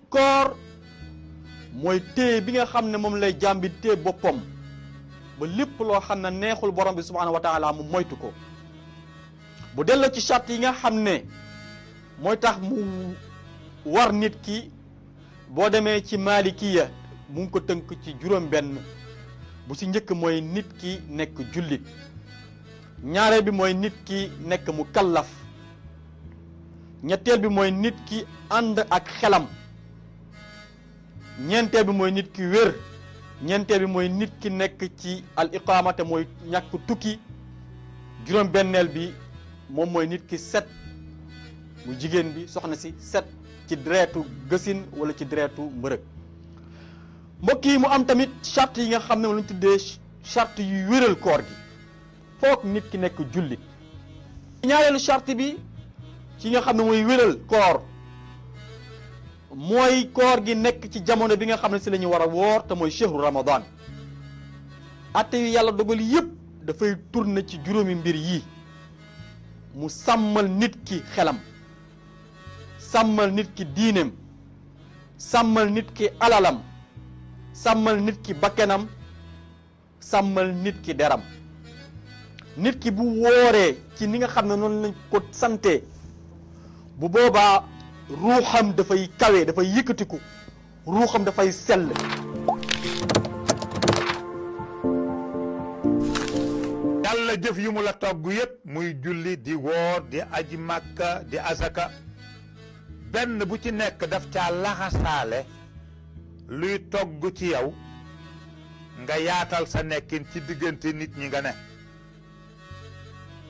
koor mooy téye bi nga xam ne moom lay jàmbi téye boppam ba lépp loo xam ne neexul borom bi subhanahu wa taala mu moytu ko. bu delloo ci charte yi nga xam ne mooy tax mu war nit ki boo demee ci malikiya mu ngi ko tënk ci juróom benn bu si njëkk mooy nit ki nekk jullit, ñaareel bi mooy nit ki nekk mu kallaf, ñetteel bi mooy nit ki ànd ak xelam, ñeenteel bi mooy nit ki wér, ñeenteel bi mooy nit ki nekk ci al iqaamate mooy ñàkk tukki, juróom benneel bi moom mooy nit ki set mu jigéen bi soxna si set ci deretu gësin wala ci deretu mbërëg. mbokk yi mu am tamit charte yi nga xam ne lañu tuddee charte yu wéral koor gi, foog nit ki nekk jullit. ñaareelu charte bi ci nga xam ne mooy wéral koor mooy koor gi nekk ci jamono bi nga xam ne si la ñu war a woor te mooy chehru ramadan. atte yu yàlla dogal yépp dafay tourner ci juróomi mbir yi: mu sàmmal nit ki xelam, sàmmal nit ki diineem, sàmmal nit ki alalam, sàmmal nit ki bakkenam, sàmmal nit ki deram. nit ki bu wooree ci ni nga xam ne noonu lañ ko sante, bu boobaa ruuxam dafay kawe, dafay yëkkatiku, ruuxam dafay sell. yàlla jëf yi mu la togg yépp muy julli di woor di aji màkka di asaka, benn bu ci nekk daf caa laxasaale luy togg ci yow nga yaatal sa nekkin ci diggante nit ñi nga ne,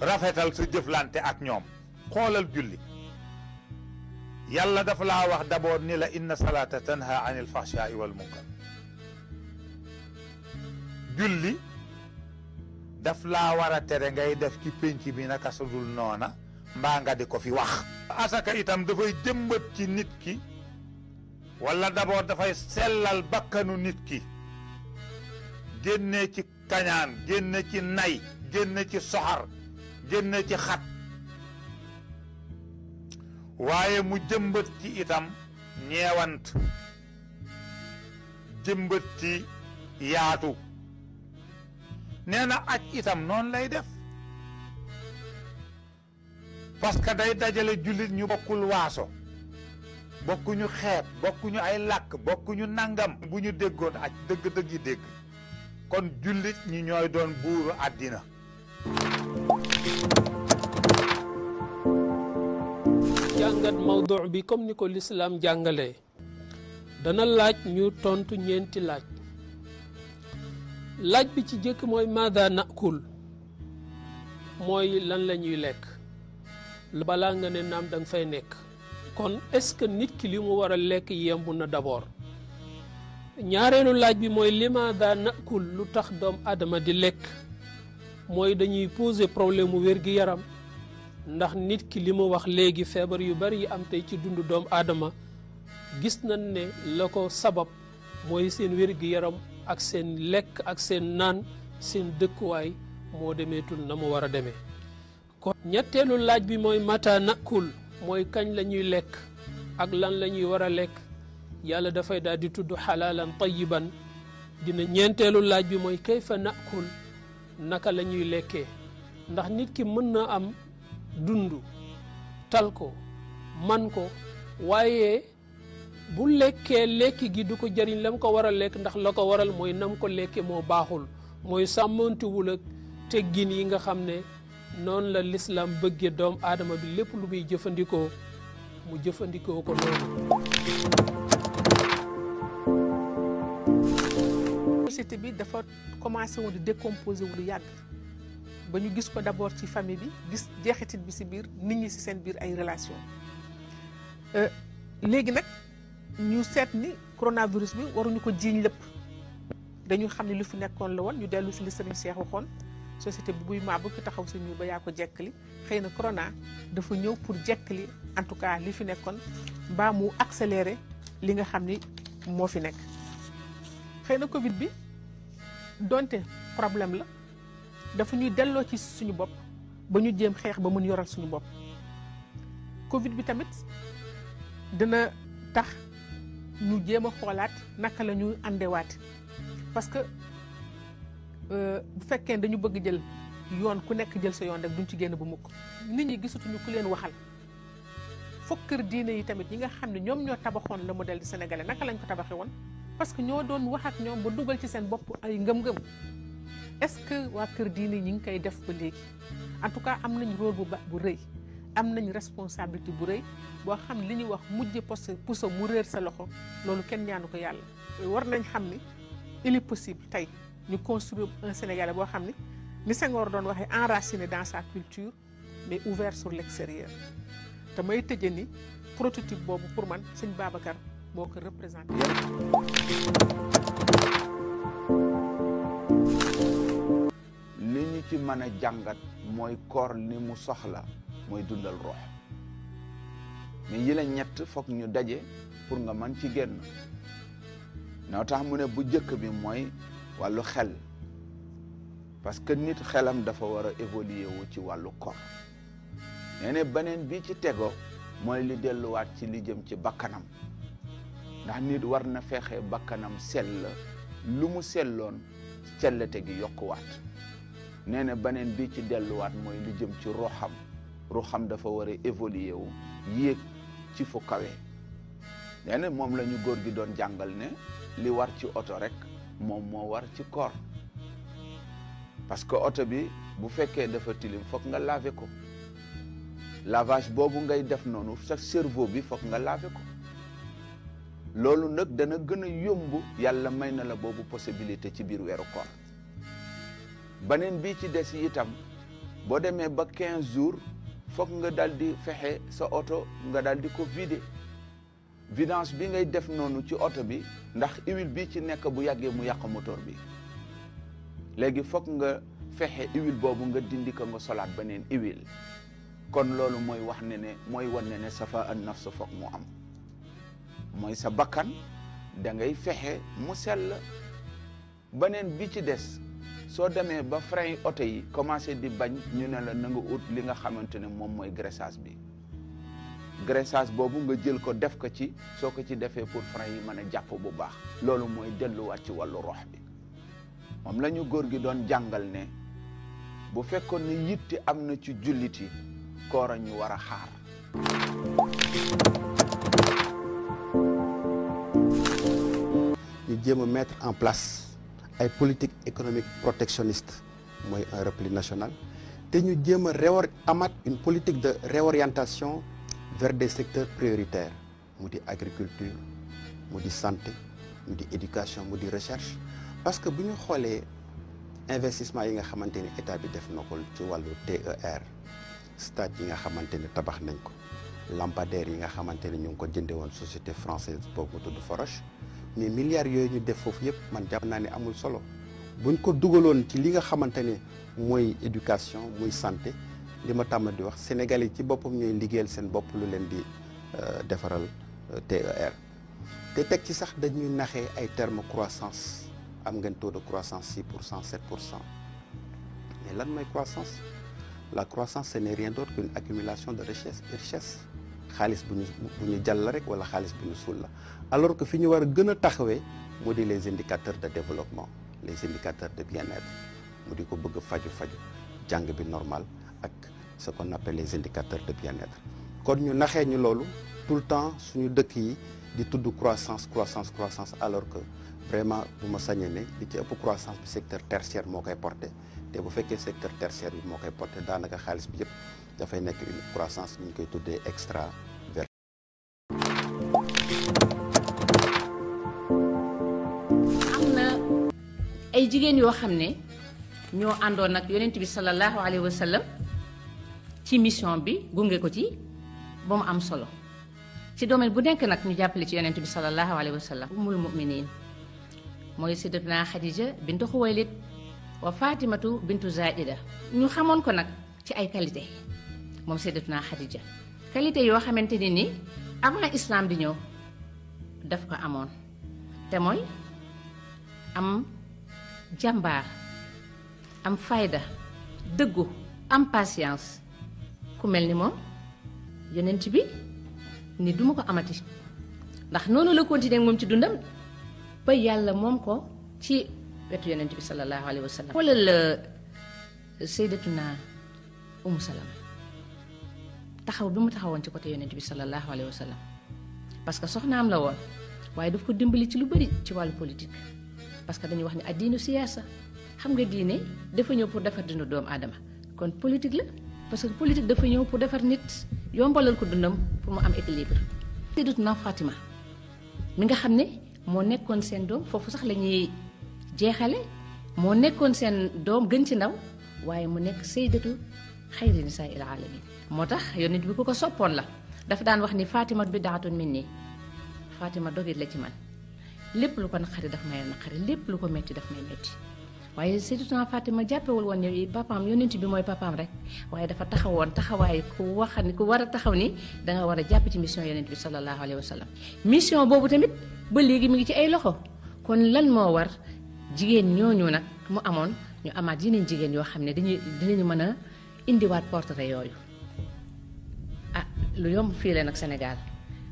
rafetal sa jëflante ak ñoom. xoolal julli, yàlla dafa laa wax d'abord ni la inna salata tanha anil fahsha'i wal munkar. julli daf laa war a tere ngay def ci pénc bi naka sa dul noona mbaa nga di ko fi wax. asaka itam dafay jëmbat ci nit ki, wala d'abord dafay sellal bakkanu nit ki, génne ci kañaan, génne ci nay, génne ci soxar, génne ci xat, waaye mu jëmbat ci itam ñeewant, jëmbat ci yaatu. nee na aj itam noonu lay def, parce que day dajale jullit ñu bokkul waaso, bokkuñu xeet, bokkuñu ay làkk, bokkuñu nangam. bu ñu déggoon aj dëgg-dëgg dégg, kon jullit ñi ñooy doon buuru àddina. jàngat mawdu bi comme ni ko lislaam jàngalee dana laaj ñu tontu ñeenti laaj. laaj bi ci jëkk mooy maada nakul, mooy lan la ñuy lekk. balaa nga ne naam da nga fay nekk, kon est-ce que nit ki li mu war a lekk yemb na d'abord. ñaareelu laaj bi mooy limaada nakul, lu tax doom aadama di lekk, mooy dañuy poser problème mu wér-gi-yaram, ndax nit ki li mu wax léegi feebar yu bari yi am tey ci dundu doomu aadama gis nañ ne la ko sabab mooy seen wér-gi-yaram ak seen lekk ak seen naan, seen dëkkuwaay moo demeetul na mu war a demee. kon ñetteelu laaj bi mooy mata nakul, mooy kañ la ñuy lekk ak lan la ñuy war a lekk. yàlla dafay daal di tudd xalaalan tayiban. dina ñeenteelu laaj bi mooy kayfa nakul, naka la ñuy lekkee, ndax nit ki mën na am dundu tal ko man ko, waaye bu lekkee lekk gi du ko jëriñ lam ko war a lekk, ndax la ko waral mooy nam ko lekke moo baaxul, mooy sàmmantuwul ak teggin yi nga xam ne noonu la lislaam bëggee doomu aadama bi lépp lu muy jëfandikoo mu jëfandikoo ko noonu. société bi dafa commencé woon di décomposé wu lu yàgg, ba ñu gis ko d'abord ci famille bi, gis jeexitit bi ci biir nit ñi ci seen biir ay relation. léegi nag ñu seet ni coronavirus bi waruñu ko jiiñ lépp, dañu xam ne lu fi nekkoon la woon. ñu dellu ci li Serigne Cheikh waxoon, société bi buy maa bu ki taxaw ci ñu ba yaa ko jekkali. xëy na corona dafa ñëw pour jekkali en tout cas li fi nekkoon, mbaa mu accélérer li nga xam ni moo fi nekk. xëy na Covid bi donte problème la, dafa ñuy delloo ci suñu bopp ba ñu jéem xeex ba mun yoral suñu bopp. Covid bi tamit dina tax ñu jéem a xoolaat naka la ñuy àndewaat parce que bu fekkee dañu bëgg jël yoon ku nekk jël sa yoon rek duñ ci génn bu mukk nit ñi gisatuñu ku leen waxal foog kër diine yi tamit ñi nga xam ne ñoom ñoo tabaxoon le modèle du sénégalais naka lañ ko tabaxee woon parce que ñoo doon wax ak ñoom ba dugal ci seen bopp ay ngëm-ngëm est-ce que waa kër diine yi ñi ngi koy def ba léegi en tout cas am nañ rôle bu rëy am nañ responsabilité bu rëy boo xam li ñuy wax mujj puso mu réer sa loxo loolu kenn ñaanu ko yàlla war nañ xam ni il est possible tey ñu construire un Sénégalais boo xam ni Senghor doon waxee enraciné dans sa culture mais ouvert sur l'extérieur te may tëje ni prototype boobu pour man sëñ Babacar moo ko représenté. li ñu ci mën a jàngat mooy koor ni mu soxla mooy dundal rox mais yi la ñett foog ñu daje pour nga mën ci génn noo tax mu ne bu jëkk bi mooy wàllu xel parce que nit xelam dafa war a évoluer wu ci wàllu koor nee ne beneen bi ci tego mooy li delluwaat ci li jëm ci bakkanam ndax nit war na fexe bakkanam sell lu mu selloon sellate gi yokkuwaat nee na beneen bi ci delluwaat mooy li jëm ci ruuxam dafa war a évoluer wu yéeg ci fu kawe nee na moom la ñu góor gi doon jàngal ne li war ci oto rek moom moo war ci koor parce que oto bi bu fekkee dafa tilim foog nga laver ko lavage boobu ngay def noonu sa cerveau bi foog nga laver ko loolu nag dana gën a yomb yàlla may na la boobu possibilité ci biir weeru koor beneen bii ci des itam boo demee ba 15 jours foog nga daal di fexe sa oto nga daal di ko vider vidange bi ngay def noonu ci oto bi ndax huile bi ci nekk bu yàggee mu yàq moteur bi léegi foog nga fexe huile boobu nga dindi ko nga solaat beneen huile kon loolu mooy wax ne mooy wan ne safa an nafs foog mu am mooy sa bakkan da ngay fexe mu sell beneen bi ci des soo demee ba frein oto yi commencé di bañ ñu ne la na nga ut li nga xamante ne moom mooy graissage bi graissage boobu nga jël ko def ko ci soo ko ci defee pour frein yi mën a jàpp bu baax loolu mooy delluwaat ci wàllu rox bi moom la ñu góor gi doon jàngal ne bu fekkoon ne yitte am na ci jullit yi koor a ñu war a xaar ñu jéem a mettre en place ay politique économique protectionniste mooy un repli national te ñu jéem a amaat une politique de réorientation vers des secteurs prioritaires mu di agriculture mu di santé mu di éducation mu di recherche parce que bu ñu xoolee investissement yi nga xamante ni état bi def na ko ci wàllu TER stade yi nga xamante ni tabax nañ ko lampadaires yi nga xamante ni ñu ngi ko jënde woon société française boobu tudd Foroche mais milliards yooyu ñu def foofu yëpp man jàpp naa ne amul solo buñ ko dugaloon ci li nga xamante ne mooy éducation muy santé li ma tàmm di wax Sénégal yi ci boppam ñooy liggéeyal seen bopp lu leen di defaral TER te teg ci sax dañuy naxee ay termes croissance am ngeen taux de croissance 6% 7% mais lan mooy croissance la croissance ce n'est rien d'autre qu'une accumulation de richesse xaalis bu ñu jàll rek wala xaalis bu ñu suul la alors que fi ñu war a gën a taxawee mu di les indicateurs de développement les indicateurs de bien-être mu di ko bëgg faju jàng bi normal ak ce qu'on appelle les indicateurs de bien-être kon ñu naxee ñu loolu tout le temps suñu dëkk yi di tudd croissance alors que vraiment bu ma sañee ne li ci ëpp croissance bi secteur tertiaire moo koy porté te bu fekkee secteur tertiaire bi moo koy porté daanaka xaalis bi yëpp dafay nekk une croissance ñu koy tuddee extra vert. am na ay jigéen yoo xam ne ñoo àndoon nag yonent bi sallallahu alayhi wa sallam ci mission bi gunge ko ci ba mu am solo ci domaine bu nekk nag ñu jàppale ci yonent bi sallallahu alayhi wa sallam ummul muminin mooy sayyidatuna Khadija bintu Xuwaylid wa Fatimatu bintu Zaida ñu xamoon ko nag ci ay qualité moom sayyidatuna Khadija qualité yoo xamante ne ni avant islam di ñëw daf ko amoon te mooy am jàmbaar am fayda dëggu am patience ku mel ni moom yonent bi ni duma ko amati ndax noonu la continuer moom ci dundam ba yàlla moom ko ci wetu yonent bi sallallahu alayhi wa sallam. xoolal sayyidatuna Umu Salama taxaw bi mu taxawoon ci côté yonent bi sallallahu alayhi wa sallam parce que soxnaam la woon waaye daf ko dimbali ci lu bëri ci wàllu politique parce que dañuy wax ne addiinu siyaasa xam nga diine dafa ñëw pour defar dundu doomu aadama kon politique la parce que politique dafa ñëw pour defar nit yombalal ko dundam pour mu am équilibre. sayyidatuna Fatima mi nga xam ne moo nekkoon seen doom foofu sax la ñuy jeexale moo nekkoon seen doom gën ci ndaw waaye mu nekk sayyidatu xayri nisaa il alamin moo tax yonent bi ku ko soppoon la dafa daan wax ni Fatima bidaatun minni Fatima dogit la ci man lépp lu ko naqari daf may naqari lépp lu ko metti daf may metti waaye sayyidatuna Fatima jàppewul woon ne papaam yonent bi mooy papaam rek waaye dafa taxawoon taxawaay ku wax ni ku war a taxaw ni danga war a jàpp ci mission yonent bi sallallahu alayhi wa sallam mission boobu tamit ba léegi mi ngi ci ay loxo kon lan moo war jigéen ñooñu nag mu amoon ñu amaat yeneen jigéen yoo xam ne dinañu mën a indiwaat portrait yooyu ah lu yomb fii la nag Sénégal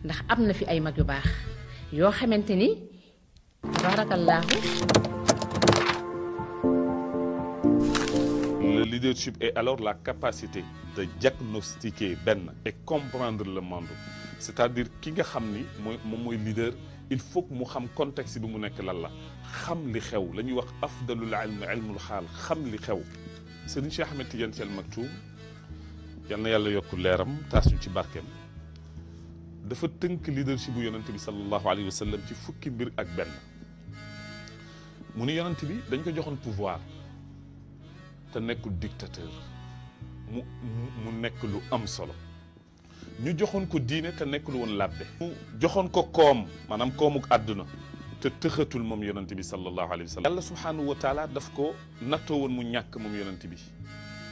ndax am na fi ay mag yu baax yoo xamante ni tabaarakallaahu. Le leadership est alors la capacité de diagnostiquer benn et comprendre le monde c'est-à-dire ki nga xam ni moom mooy leader il faut que mu xam contexte bi mu nekk lan la xam li xew la ñuy wax afdalul ilm ilmul xaal xam li xew. Serigne Cheikh Ahmed Tidiane Sy Al Maktoum yal na yàlla yokk leeram taas ñu ci barkeem dafa tënk leadership bu yonent bi sallallahu alayhi wa sallam ci fukki mbir ak benn mu ni yonent bi dañ ko joxoon pouvoir te nekkul dictateur mu nekk lu am solo ñu joxoon ko diine te nekkul woon làbbe ñu joxoon ko koom maanaam koomuk àdduna te tëxatul moom yonent bi sallallahu alayhi wa sallam yàlla subhanahu wa taala daf ko nattoo woon mu ñàkk moom yonent bi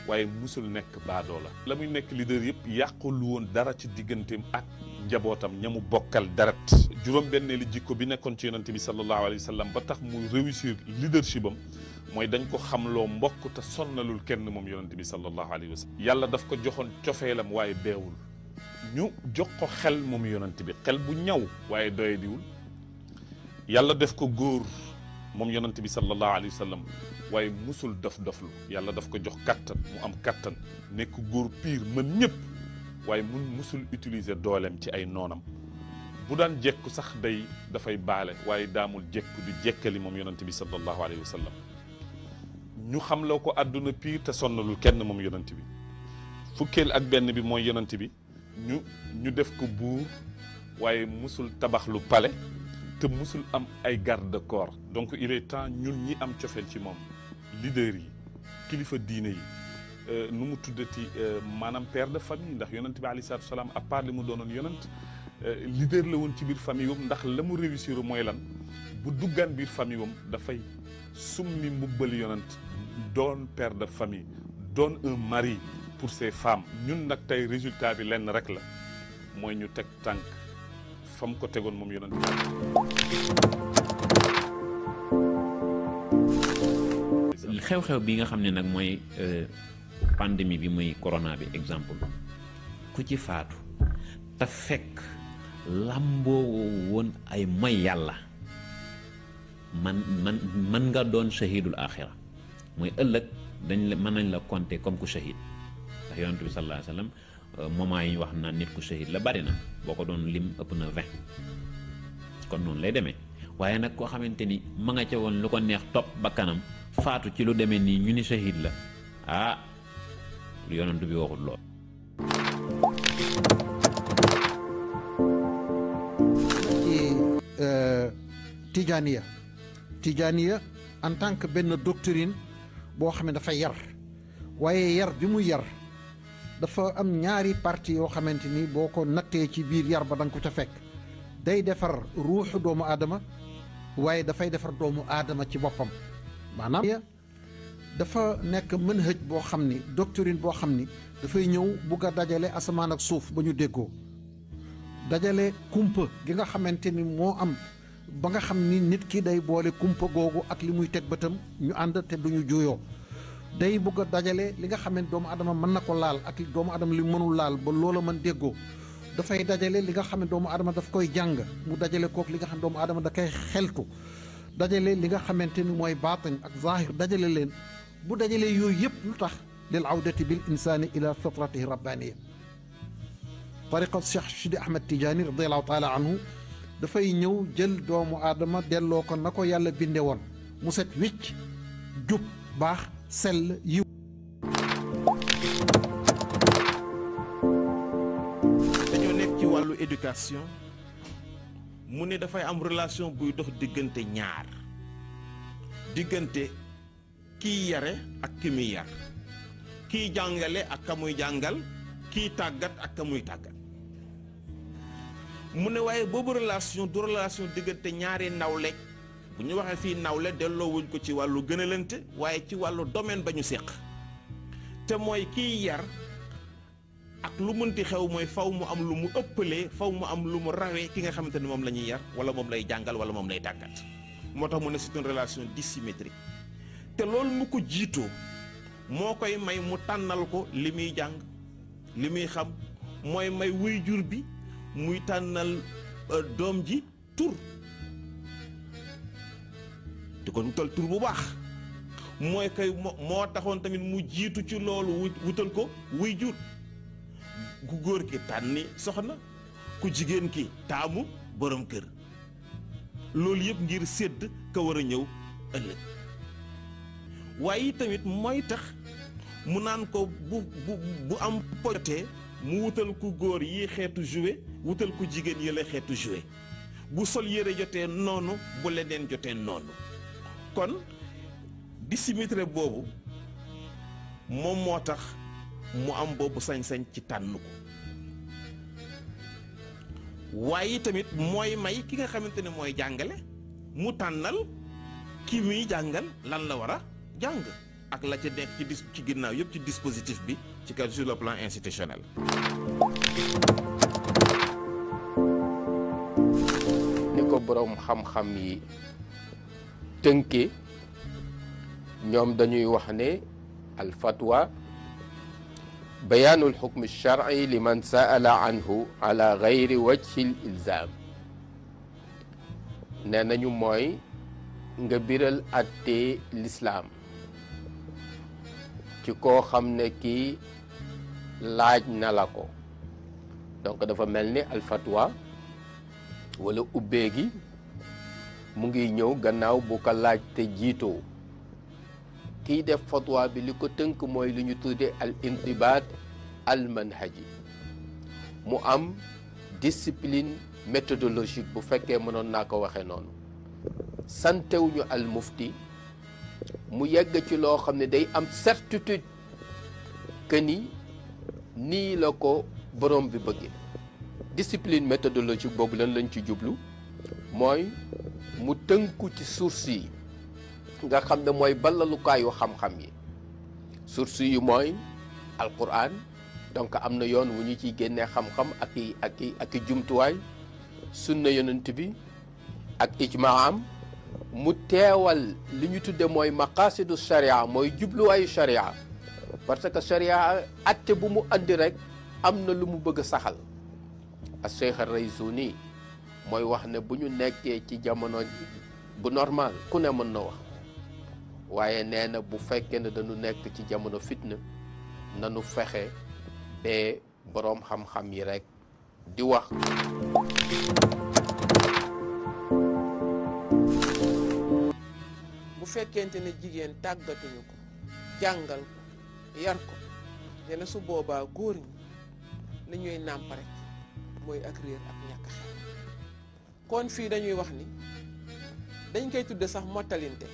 waaye musul nekk baadoo la muy nekk leader yëpp yàqul woon dara ci digganteem ak njabootam ñamu bokkal deret juróom-benneeli jikko bi nekkoon ci yonent bi sallallahu alayhi wa sallam ba tax mu réussir leadership am mooy dañ ko xamloo mbokk te sonnalul kenn moom yonent bi sallallahu alayhi wa sallam yàlla daf ko joxoon cofeelam waaye beewul ñu jox ko xel moom yonent bi xel bu ñaw waaye doye diwul yàlla def ko góor moom yonent bi sallallahu alayhi wa sallam waaye musul doflu yàlla daf ko jox kattan mu am kattan nekk góor pire mën ñëpp waaye musul utiliser dooleem ci ay noonam bu daan jekku sax dafay baale waaye daamul jekku di jekkali moom yonent bi sallallahu alayhi wa sallam ñu xamloo ko àdduna pire te sonnalul kenn moom yonent bi fukkeel ak benn bi mooy yonent bi ñu def ko buur waaye musul tabax lu pale te musul am ay garde corps donc il est temps ñun ñi am cofeel ci moom leader yi kilifa diine yi nu mu tuddati maanaam père de famille ndax yonent bi alayhi salaatu salaam à part li mu doonoon yonent leader la woon ci biir famille wam ndax la mu réussir mooy lan bu duggaan biir famille wam dafay summi mbubbal yonent doon père de famille doon un mari pour ses femmes ñun nag tey résultat bi lenn rek la mooy ñu teg tànk fa mu ko tegoon moom yonent xew-xew bi nga xam ne nag mooy pandémie bi muy corona bi exemple ku ci faatu te fekk lamboo woon ay moy yàlla man nga doon shahidul axira mooy ëllëg mën nañ la compter comme ku shahid ndax yonent bi sallallahu alayhi wa sallam moment yi ñu wax naan nit ku shahid la bari na boo ko doon lim ëpp na 20 kon noonu lay demee waaye nag koo xamante ni ma nga ca woon lu ko neex topp ba kanam faatu ci lu demee nii ñu ni shahid la ah lu yonent bi waxul lool. ci Tijaaniya en tant que benn doctrine boo xam ne dafa yar waaye yar bi mu yar dafa am ñaari parti yoo xamante ni boo ko nattee ci biir yar ba da nga ko ca fekk day defar ruuxu doomu aadama waaye dafay defar doomu aadama ci boppam maanaam dafa nekk manhaj boo xam ni doctrine boo xam ni dafay ñëw bugg a dajale asamaan ak suuf ba ñu déggoo dajale kumpa gi nga xamante ni moo am ba nga xam ni nit ki day boole kumpa googu ak li muy teg bëtam ñu ànd te duñu juyoo day bugg a dajale li nga xam ne doomu adama mën na ko laal ak doomu adama li mënul laal ba loola mën déggoo dafay dajale li nga xam ne doomu aadama daf koy jàng mu dajale kook li nga xam ne doomu aadama da koy xeltu dajale li nga xamante ni mooy baatin ak zahir dajale leen bu dajale yooyu yëpp lu tax lil awdati bil insani ila fitratihi rabbaniya tariqa Cheikh Sidi Ahmed Tidiane radiallahu taala anhu dafay ñëw jël doomu aadama delloo ko na ko yàlla binde woon mu set wicc jub baax sell yiw dañoo nekk ci wàllu éducation mu ne dafay am relation buy dox diggante ñaar diggante kiy yare ak ki muy yar kiy jàngale ak ka muy jàngal kiy tàggat ak ka muy tàggat mu ne waaye boobu relation du relation diggante ñaari nawle bu ñu waxee fii nawle delloo wuñ ko ci wàllu gënalante waaye ci wàllu domaine ba ñu séq te mooy kiy yar ak lu mënti xew mooy faw mu am lu mu ëppalee faw mu am lu mu rawee ki nga xamante ne moom la ñuy yar wala moom lay jàngal wala moom lay tàggat moo tax mu ne c'est une relation dissymétrique te loolu mu ko jiitoo moo koy may mu tànnal ko li muy jàng li muy xam mooy may waajur bi muy tànnal doom ji tur di ko wutal tur bu baax mooy koy moo taxoon tamit mu jiitu ci loolu wutal ko waajur ku góor ki tànni soxna ku jigéen ki taamu borom kër loolu yëpp ngir sédd ka war a ñëw ëllëg waaye tamit mooy tax mu naan ko bu am pojotee mu wutal ku góor yi xeetu jouet wutal ku jigéen yi la xeetu jouet bu sol yére jotee noonu bu leneen jotee noonu kon dissymétrie boobu moom moo tax mu am boobu sañ-sañ ci tànn ko waaye tamit mooy may ki nga xamante ne mooy jàngale mu tànnal ki muy jàngal lan la war a jàng ak la ca nekk ci ginnaaw yëpp ci dispositif bi ci cadre sur le plan institutionnel. ni ko boroom xam-xam yi tënke ñoom dañuy wax ne al fatwa bayaanul xukm shar'i liman saala anhu ala gayri wajhil ilzam nee nañu mooy nga biral àtte lislaam ci koo xam ne kii laaj na la ko donc dafa mel ni al fatwa wala ubbee gi mu ngi ñëw gannaaw bu ko laaj te jiitoo kiy def fatwa bi li ko tënk mooy li ñu tudde al intibaat al manhaji mu am discipline méthodologique bu fekkee mënoon naa ko waxee noonu santewuñu al mufti mu yegg ci loo xam ne day am certitude que ni nii la ko borom bi bëggee discipline méthodologique boobu lan lañ ci jublu mooy mu tënku ci source yi nga xam ne mooy ballalukaayu xam-xam yi source yi mooy alquran donc am na yoon wu ñu ciy génnee xam-xam ak i jumtuwaay sunna yonent bi ak ijmaam mu teewal li ñu tudde mooy maqasidu sharia mooy jubluwaayu sharia parce que sharia atte bu mu andi rek am na lu mu bëgg a saxal ak Cheikh Ar-Raysuni mooy wax ne bu ñu nekkee ci jamono bu normal ku ne mën na wax waaye nee na bu fekkee ne dañu nekk ci jamono fitna nanu fexe ba boroom xam-xam yi rek di wax. bu fekkente ne jigéen tàggatuñu ko jàngal ko yar ko nee na su boobaa góor ñi li ñuy nàmp rek mooy ak réer ak ñàkk xel kon fii dañuy wax ni dañ koy tudde sax mottalinte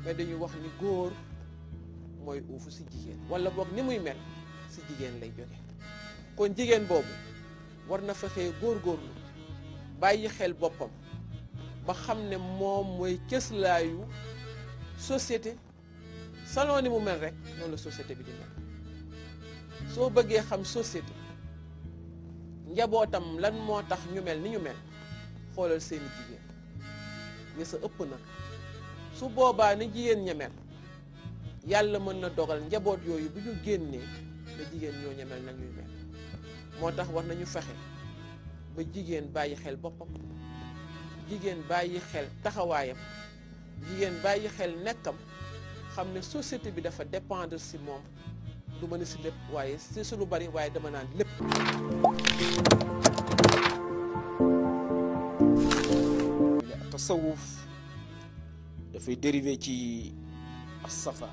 mais dañuy wax ni góor mooy uufu si jigéen wala boog ni muy mel si jigéen lay jóge kon jigéen boobu war na fexee góorgóorlu bàyyi xel boppam ba xam ne moom mooy cëslaayu société salon ni mu mel rek noonu la société bi di mel soo bëggee xam société njabootam lan moo tax ñu mel ni ñu mel xoolal seeni jigéen nga sa ëpp nag su boobaa ni jigéen ña mel yàlla mën na dogal njaboot yooyu bu ñu génnee na jigéen ñoo ña mel na ñuy mel moo tax war nañu fexe ba jigéen bàyyi xel boppam, jigéen bàyyi xel taxawaayam, jigéen bàyyi xel nekkam, xam ne société bi dafa dépendre si moom. du mën a si lépp waaye si sunu bari waaye dama naan lépp. tasawuf dafay dérivé ci as-safa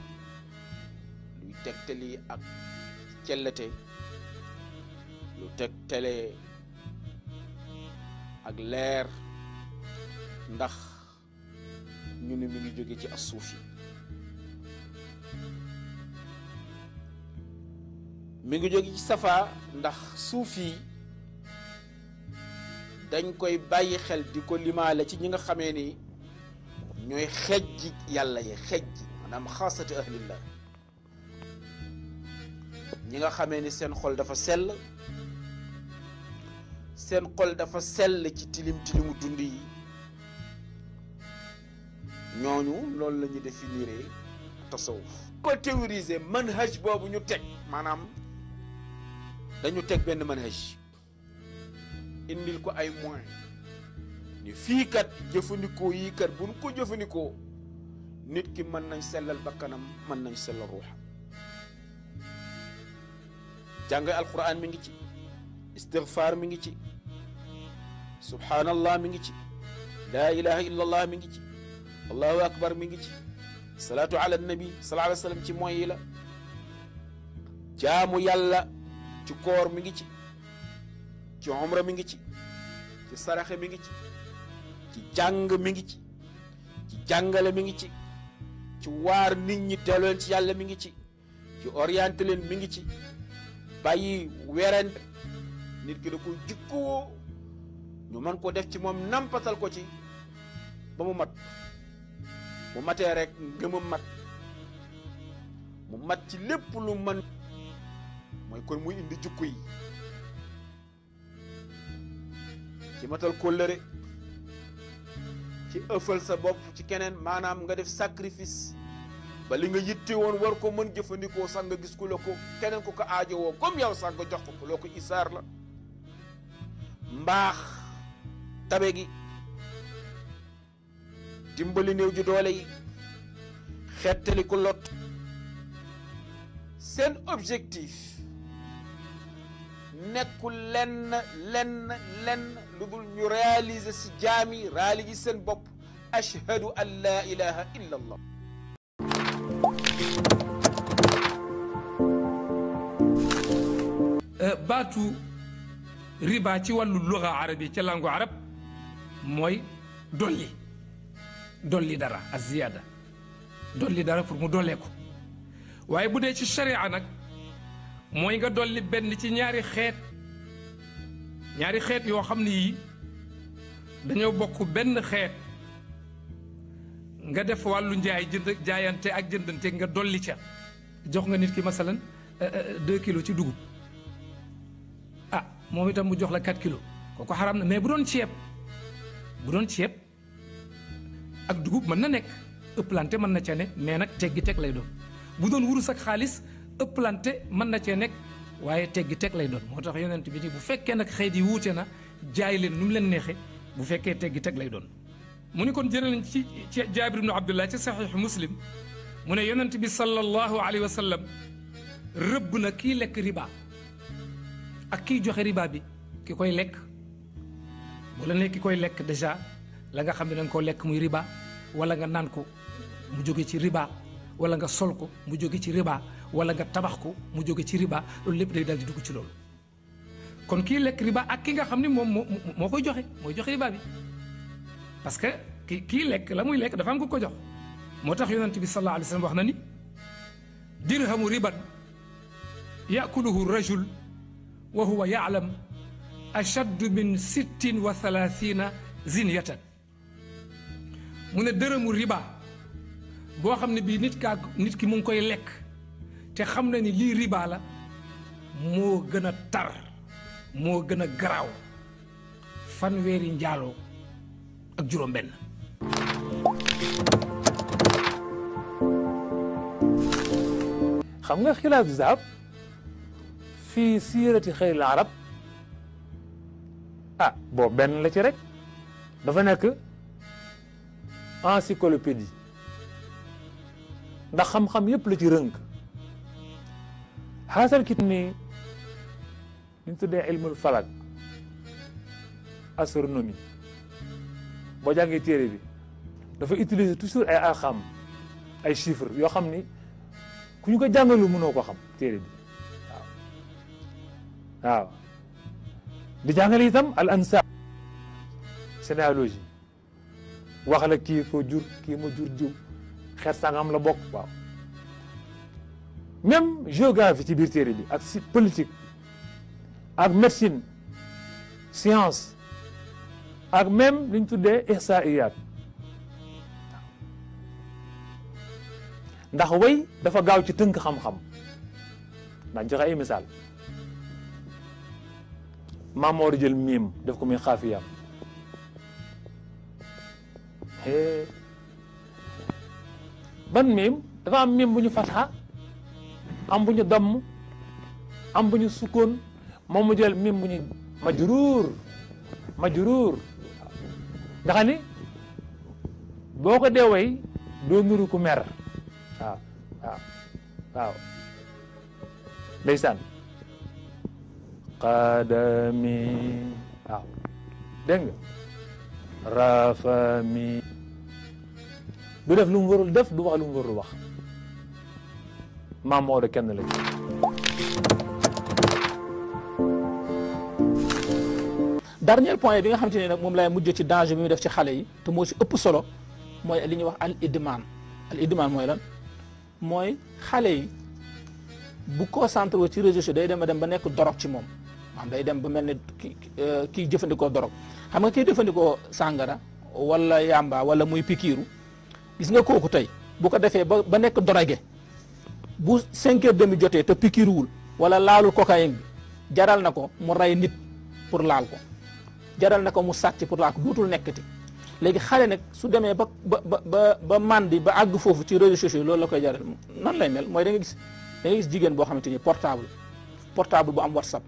luy tegtali ak cellate, lu tegtale ak leer, ndax ñu ne mi ngi jóge ci as-suufi, mi ngi jóge ci safa ndax suufi dañ koy bàyyi xel di ko limaale ci ñi nga xamee ni ñooy xejji yàlla yi, xejji maanaam xaasati ahlillah, ñi nga xamee ni seen xol dafa sell, seen xol dafa sell ci tilim tilimu dund yi, ñooñu loolu la ñu définir tasawuf. ko théoriser manhaj boobu ñu teg, maanaam dañu teg benn manhaj indil ko ay moyens ni fii kat jëfandikoo yi kat bu ñu ko jëfandikoo nit ki mën nañ sellal bakkanam, mën nañ sellal ruuxam. jàng alquran mi ngi ci, istighfar mi ngi ci, subhanallah mi ngi ci, laa ilaha illallah mi ngi ci, allahu akbar mi ngi ci, salaatu ala nabi sallallahu alayhi wa sallam ci mooy yi la, jaamu yàlla ci koor mi ngi ci umra mi ngi ci saraxe mi ngi ci jàng mi ngi ci jàngale mi ngi ci waar nit ñi delloo leen ci yàlla mi ngi ci orienté leen mi ngi ci bàyyi werante. nit ki da ko jikkoo ñu mën ko def ci moom, nampatal ko ci ba mu mat, mu matee rek ngëmam mat, mu mat ci lépp lu mën, mooy kon muy indi jukku yi ci matal kóllëre, ci ëffal sa bopp ci keneen, maanaam nga def sacrifice ba li nga yitte woon war ko mën jëfandikoo sax nga gis ku la ko keneen ku ko aajowoo comme yow sax nga jox ko loo ko isaar la. mbaax, tabe gi, dimbali néew ju doole yi, xettali ku lot, seen objectif nekkul lenn lu dul ñu réaliser si jaami, réaliser seen bopp ashhadu an la ilaha illa allah. baatu riba ci wàllu luga arabi ca langue arab mooy dolli dara ak ziyaada, dolli dara pour mu dollee ko. waaye bu dee ci sharia nag mooy nga dolli benn ci ñaari xeet yoo xam ne yii dañoo bokk benn xeet, nga def wàllu jaayante ak jëndante nga dolli ca. jox nga nit ki masalan 2 kilos ci dugub, moom itam mu jox la 4 kilos, kooku xaram na. mais bu doon ceeb ak dugub mën na nekk, ëpplante mën na ca ne, mais nag teggi teg lay doon. bu doon wurus ak xaalis ëpplante mën na cee nekk, waaye teggi teg lay doon. moo tax yonent bi ni bu fekkee nag xeet yi wuute na, jaay leen nu mu leen neexee, bu fekkee teggi teg lay doon. mu ni kon jëlee nañ ci Jaabir ibnu Abdullah ci saxiix Muslim mu ne yonent bi sallallahu alayhi wa sallam rëbb na kii lekk riba ak kiy joxe riba bi. ki koy lekk bu la ne ki koy lekk déjà la nga xam ne danga koo lekk muy riba, wala nga naan ko mu jóge ci riba, wala nga sol ko mu jóge ci riba, wala nga tabax ko mu jóge ci riba, loolu lépp day dal di dugg ci loolu. kon kii lekk riba ak ki nga xam ne moom moo koy joxe, mooy joxe riba bi, parce que kii lekk la muy lekk dafa am ku ko jox. moo tax yonent bi sallallahu alayhi wa sallam wax na ni dirhamu riban yakuluhu rajul wa huwa ya'lam ashaddu min 36 zinyatan. mu ne dërëmu riba boo xam ne bii nit ki mu ngi koy lekk te xam na ni lii riba la, moo gën a tar, moo gën a garaaw fanweeri njaaloo ak juróom-benn. xam nga xilaaf zahab fii siirati xayril arab ah boobu benn la ci rek dafa nekk encyclopédie ndax xam-xam yépp la ci rënk xaasal kit ni liñ tuddee ilmul falak astronomie boo jàngee téere bi dafa utiliser toujours ay arxam ay chiffres yoo xam ni ku ñu ko jàngalu mënoo ko xam téere bi waaw di jàngale itam al ansab généalogie wax la kii ko jur kii ma jur jiw xeet sangam la bokk waaw même géographie ci biir téere bi ak si politique ak médecine science ak même li ñu tuddee ihsaiyat ndax way dafa gaaw ci tënk xam-xam daañu joxe ay misaal maam moo di jël miim def ko muy xaafiyam ban miim dafa am miim bu ñu fatxa am bu ñu damm am bu ñu sukkoon moom mu jël miim bu ñu majruur nga xam ni boo ko dee way doo nuru ku mer waaw waaw waaw ndeysaan qadami waaw dégg nga rafami du def lu mu warul def du wax lu mu warul wax maam Maodo kenn la ci dernier point bi nga xamante ne nag moom lay mujj ci danger bi mu def ci xale yi te moo ci ëpp solo mooy li ñuy wax al idman mooy lan mooy xale yi bu concentré wu ci réseaux sociaux day dem ba nekk dorog ci moom maanaam day dem ba mel ne kii jëfandikoo dorog xam nga kii jëfandikoo sàngara wala yamba wala muy pikiiru gis nga kooku tey bu ko defee ba nekk drogué bu 5h30 jotee te pikiiruwul wala laalul cocaïne bi jaral na ko mu rey nit pour laal ko jaral na ko mu sàcc pour laal ko dootul nekkati léegi xale nag su demee ba mandi ba àgg foofu ci réseaux sociaux loolu la koy jaral nan lay mel mooy da nga gis jigéen boo xamante ni portable bu am WhatsApp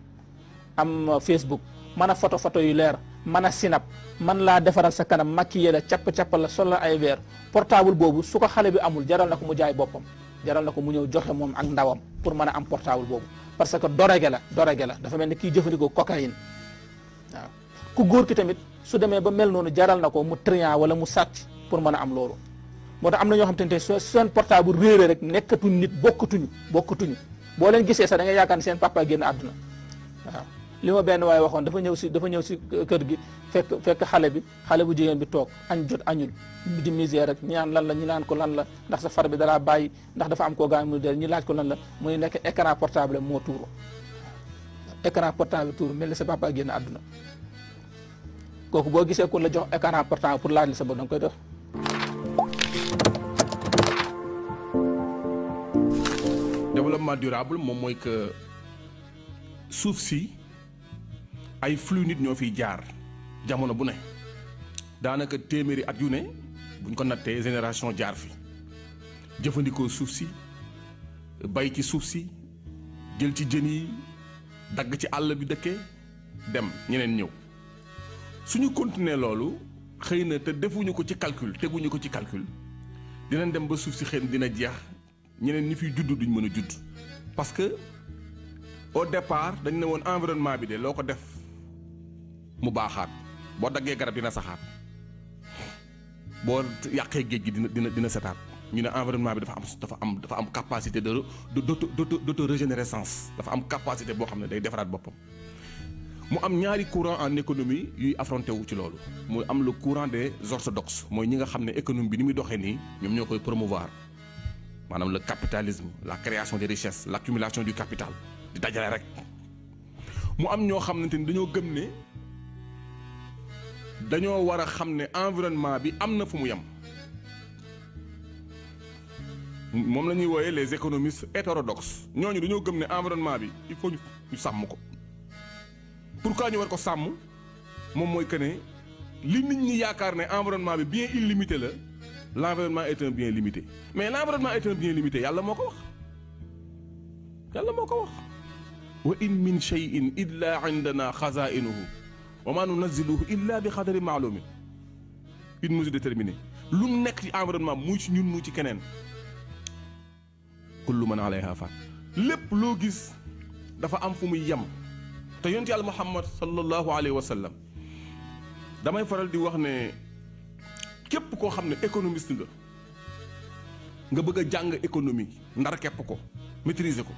am Facebook mën a photo yu leer mën a sinap man laa defaral sa kanam maquillé la capp-cappal la sol la ay verre portable boobu su ko xale bi amul jaral na ko mu jaay boppam jaral na ko mu ñëw joxe moom ak ndawam pour mën a am portable boobu parce que dorege la dafa mel ni kii jëfandikoo cocaïne waaw ku góor ki tamit su demee ba mel noonu jaral na ko mu trian wala mu sàcc pour mën a am loolu moo tax am na ñoo xam te ne seen portable réeré rek nekkatuñ nit bokkatuñu boo leen gisee sax da ngay yaakaar ne seen papa génn àdduna waaw li ma benn waaye waxoon dafa ñëw si kër gi fekk xale bu jigéen bi toog añ jot añul di misère rek ñaan lan la ñu naan ko lan la ndax sa far bi dalaa bàyyi ndax dafa am koo gaañ mu del ñu laaj ko lan la muy nekk écran portable moo tuuru écran portable tuuru mel ni sa papa génn àdduna kooku boo gisee ku la jox écran portable pour laaj la sa bopp da nga koy def. développement durable moom mooy que suuf si ay flux nit ñoo fiy jaar jamono bu ne daanaka téeméeri at yu ne buñ ko nattee génération jaar fi jëfandikoo suuf si bay ci suuf si jël ci jën yi dagg ci àll bi dëkkee dem ñeneen ñëw suñu continuer loolu xëy na te defuñu ko ci calcul teguñu ko ci calcul dinañ dem ba suuf si xëy na dina jeex ñeneen ñi fiy judd duñ mën a judd parce que au départ dañ ne woon environnement bi de loo ko def mu baaxaat boo daggee garab dina saxaat boo yàqee géej gi dina setaat ñu ne environnement bi dafa am capacité d'auto-régénérescence dafa am capacité boo xam ne day defaraat boppam. mu am ñaari courant en économie yuy affronté wu ci loolu muy am le courant des orthodoxes mooy ñi nga xam ne économie bi ni muy doxee nii ñoom ñoo koy promouvoir maanaam le capitalisme la création des richesses l'accumulation du capital di dajale rek. mu am ñoo xamante ni dañoo gëm ne dañoo war a xam ne environnement bi am na fu mu yem moom la ñuy wooyee les économistes hétérodoxes ñooñu dañoo gëm ne environnement bi il faut ñu sàmm ko. pourquoi ñu war ko sàmm moom mooy que ne li nit ñi yaakaar ne environnement bi bien illimité la l'environnement est un bien limité mais l'environnement est un bien limité yàlla moo ko wax wa in min shay'in illa indana xazainuhu wa maa nunazziluhu illa bi qadarin maalumin, une mesure déterminée. lu mu nekk ci environnement muy ci ñun muy ci keneen kullu man alayha fan lépp loo gis dafa am fu muy yem. te yonent yàlla Muhammad sallallahu alayhi wa sallam damay faral di wax ne képp koo xam ne économiste nga bëgg a jàng économie ndar képp ko maîtriser ko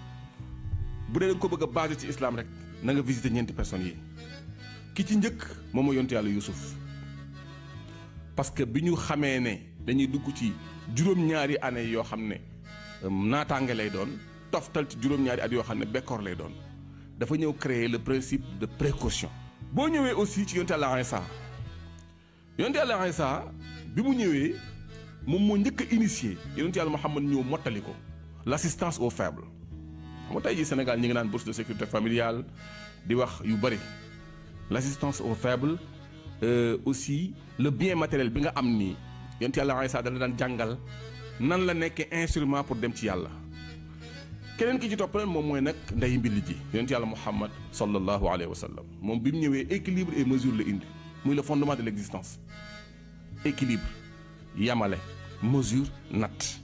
bu dee da nga ko bëgg a basé ci islam rek na nga visiter ñeenti personnes yi. ki ci njëkk moom mooy yonent yàlla Yuusuf, parce que bi ñu xamee ne dañuy dugg ci juróom-ñaari année yoo xam ne naataange lay doon toftal ci juróom-ñaari at yoo xam ne bekkoor lay doon, dafa ñëw créer le principe de précaution. boo ñëwee aussi ci yonent yàlla Iisaa, yonent yàlla Iisaa bi mu ñëwee moom moo njëkk a initié yonent yàlla Muhammad ñëw mottali ko l'assistance aux faibles. xam nga tey jii Sénégal ñi ngi naan bourse de sécurité familiale di wax yu bëri, l'assistance aux faibles, aussi le bien matériel bi nga am nii yonent yàlla Iisaa dala daan jàngal nan la nekkee instrument pour dem ci yàlla. keneen ki ci topp leen moom mooy nag nday mbilli ji yonent yàlla Muhammad sallallahu alayhi wa sallam, moom bi mu ñëwee équilibre et mesure la indi, muy le fondement de l'existence. équilibre, yamale, mesure, natt.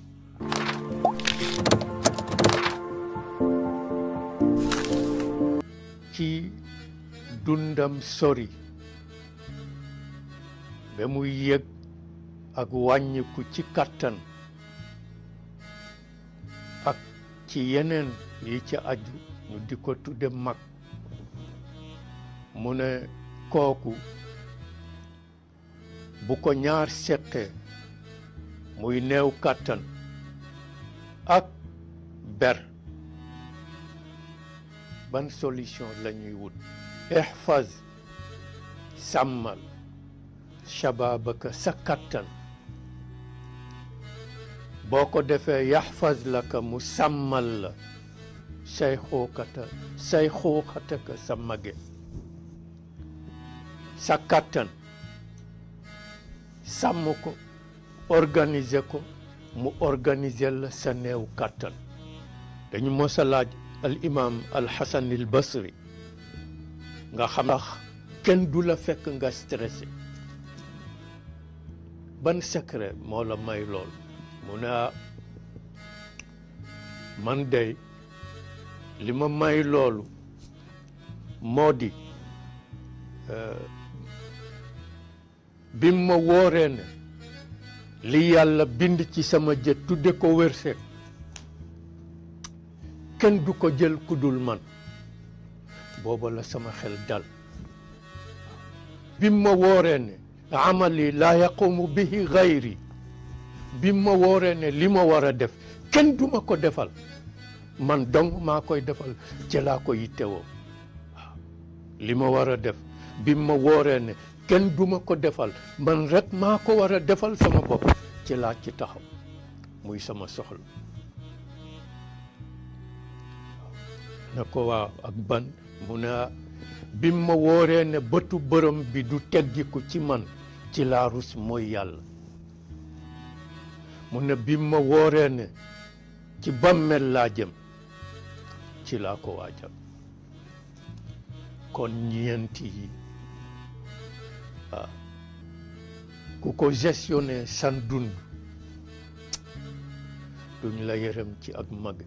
ci dundam sori ba muy yëg ak wàññiku ci kàttan ak ci yeneen yi ci aju ñu di ko tudde mag, mu ne kooku bu ko ñaar seqee muy néew kàttan ak ber, ban solution la ñuy wut? ihfaz, sàmmal shababaka, sa kàttan. boo ko defee yaxfaz laka, mu sàmmal la sayxuuxataka, sa mage. sa kàttan sàmm ko, organiser ko, mu organiser la sa néew kàttan. dañu mos a laaj al imam al Hasan al Basri, nga xam ndax kenn du la fekk nga stressé, ban secret moo la may lool? mu ne man dey li ma may loolu moo di bi ma wooree ne li yàlla bind ci sama jët tudde ko wërsëg kenn du ko jël ku dul man, booba la sama xel dal. bi ma wooree ne amali laa yaqumu bihi gayri, bi ma wooree ne li ma war a def kenn du ma ko defal, man dong maa koy defal, ci laa ko yittewoo. waaw li ma war a def bi ma wooree ne kenn du ma ko defal, man rek maa ko war a defal sama bopp, ci laa ci taxaw, muy sama soxla. na ko waaw ak ban? mu ne bi ma wooree ne bëtu bërëm bi du teggiku ci man, ci laa rus mooy yàlla. mu ne bi ma wooree ne ci bàmmeel laa jëm, ci laa ko waajal. kon ñeenti yi waaw ku ko gestionné san dund duñ la yërëm ci ak mag.